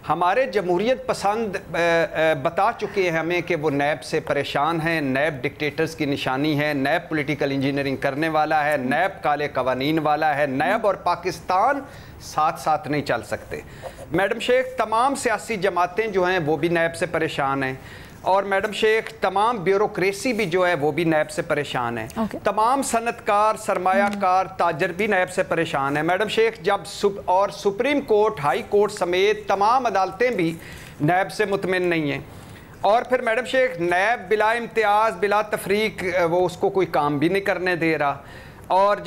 ہمارے جمہوریت پسند بتا چکے ہیں ہمیں کہ وہ نیب سے پریشان ہیں، نیب ڈکٹیٹرز کی نشانی ہے، نیب پولیٹیکل انجینئرنگ کرنے والا ہے، نیب کالے قوانین والا ہے، نیب اور پاکستان ساتھ ساتھ نہیں چل سکتے۔ میڈم شیخ تمام سیاسی جماعتیں جو ہیں وہ بھی نیب سے پریشان ہیں، اور میڈم شیخ تمام بیوروکریسی بھی جو ہے وہ بھی نیب سے پریشان ہے، تمام صنعت کار، سرمایہ کار، تاجر بھی نیب سے پریشان ہیں۔ میڈم شیخ جب اور سپریم کورٹ، ہائی کورٹ سمیت تمام عدالتیں بھی نیب سے مطمئن نہیں ہیں، اور پھر میڈم شیخ نیب بلا امتیاز بلا تفریق وہ اس کو کوئی کام بھی نہیں کرنے دے رہا، اور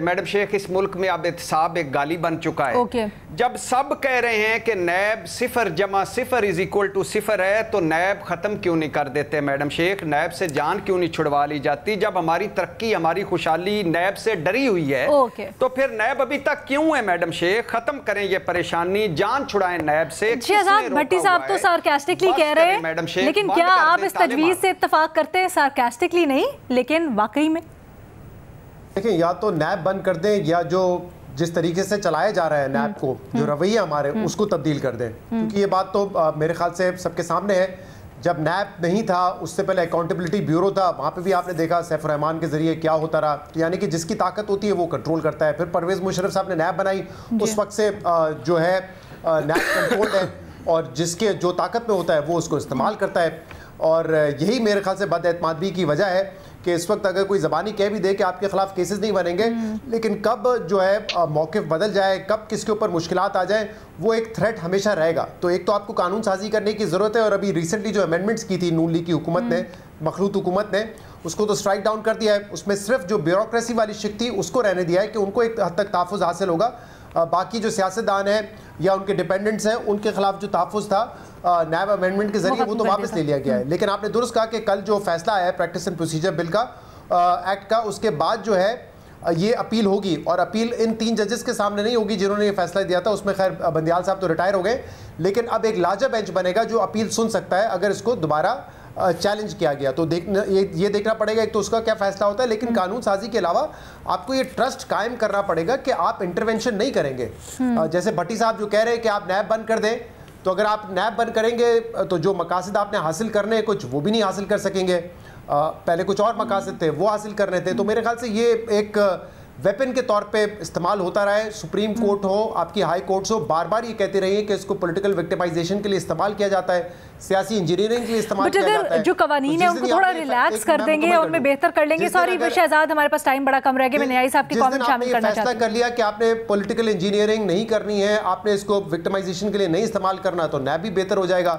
میڈم شیخ اس ملک میں اب احتساب ایک گالی بن چکا ہے۔ جب سب کہہ رہے ہیں کہ نیب 0=0 ہے تو نیب ختم کیوں نہیں کر دیتے میڈم شیخ؟ نیب سے جان کیوں نہیں چھڑوا لی جاتی؟ جب ہماری ترقی، ہماری خوشحالی نیب سے ڈری ہوئی ہے تو پھر نیب ابھی تک کیوں ہے میڈم شیخ؟ ختم کریں یہ پریشانی، جان چھڑائیں نیب سے۔ شہزاد بھٹی صاحب تو سارکاسٹکلی کہہ رہے ہیں، لیکن کیا آپ اس تجویز سے اتفاق کرتے ہیں؟ سارکاسٹکلی نہیں لیکن واقعی میں دیکھیں، یا تو نیب بند کر دیں یا جو جس طریقے سے چلایا جا رہا ہے نیب کو، جو رویہ ہمارے اس کو تبدیل کر دیں، کیونکہ یہ بات تو میرے خیال سے سب کے سامنے ہے۔ جب نیب نہیں تھا اس سے پہلے اکاؤنٹیبلٹی بیورو تھا، وہاں پہ بھی آپ نے دیکھا سیف الرحمان کے ذریعے کیا ہوتا رہا، یعنی کہ جس کی طاقت ہوتی ہے وہ کنٹرول کرتا ہے۔ پھر پرویز مشرف صاحب نے نیب بنائی، اس وقت سے جو ہے نیب کنٹرول ہے، اور جس کے جو طاقت میں ہوتا ہے وہ اس کو استعمال کرتا ہے، اور یہی میرے خیال سے بد اعتمادی کی وجہ ہے کہ اس وقت اگر کوئی زبانی کہہ بھی دے کہ آپ کے خلاف کیسز نہیں بنیں گے، لیکن کب جو ہے موقف بدل جائے، کب کس کے اوپر مشکلات آ جائیں، وہ ایک تھریٹ ہمیشہ رہے گا۔ تو ایک تو آپ کو قانون سازی کرنے کی ضرورت ہے، اور ابھی ریسنٹلی جو امینڈمنٹس کی تھی نون لیگ کی حکومت نے، مخلوط حکومت نے، اس کو تو سٹرائک ڈاؤن کر دیا ہے۔ اس میں صرف جو بیوروکریسی والی شک تھی اس کو رہنے دیا ہے کہ ان کو ایک حد تک تحفظ حاصل ہوگا، باقی جو سیاستدان ہیں یا ان کے ڈیپینڈنٹس ہیں ان کے خلاف جو تحفظ تھا نیب امینڈمنٹ کے ذریعے وہ تو واپس لے لیا گیا ہے۔ لیکن آپ نے درست کہا کہ کل جو فیصلہ آیا ہے پریکٹس اینڈ پروسیجر بل کا، ایکٹ کا، اس کے بعد جو ہے یہ اپیل ہوگی، اور اپیل ان 3 ججز کے سامنے نہیں ہوگی جنہوں نے یہ فیصلہ دیا تھا۔ اس میں خیر بندیال صاحب تو ریٹائر ہو گئے، لیکن اب ایک لارجر بینچ بنے گا جو اپیل سن سکتا ہے اگر اس کو دوبارہ چیلنج کیا گیا تو۔ یہ دیکھنا پڑے گا ایک تو اس کا کیا فیصلہ ہوتا ہے، لیکن قانون سازی کے علاوہ آپ کو یہ ٹرسٹ قائم کرنا پڑے گا کہ آپ انٹرونشن نہیں کریں گے۔ جیسے بھٹی صاحب جو کہہ رہے ہیں کہ آپ نیب بند کر دیں، تو اگر آپ نیب بند کریں گے تو جو مقاصد آپ نے حاصل کرنے کچھ وہ بھی نہیں حاصل کر سکیں گے۔ پہلے کچھ اور مقاصد تھے وہ حاصل کرنے تھے، تو میرے خیال سے یہ ایک ویپن کے طور پہ استعمال ہوتا رہا ہے۔ سپریم کورٹ ہو، آپ کی ہائی کورٹس ہو، بار بار یہ کہتے رہی ہیں کہ اس کو پولیٹیکل وکٹمائزیشن کے لیے استعمال کیا جاتا ہے، سیاسی انجینئرنگ کے لیے استعمال کیا جاتا ہے۔ جو قوانین ہیں ان کو تھوڑا ریلیکس کر دیں گے اور ان میں بہتر کر لیں گے۔ سوری شہزاد، ہمارے پاس ٹائم بڑا کم رہ گیا، میں نیائی صاحب کی کامنٹ شامل کرنا چاہتا ہوں۔ فیصلہ کر لیا کہ آپ نے پولیٹیکل انجینئرنگ نہیں کرنی ہے، آپ نے اس کو وکٹمائزیشن کے لیے نہیں استعمال کرنا، تو نیب بھی بہتر ہو جائے گا۔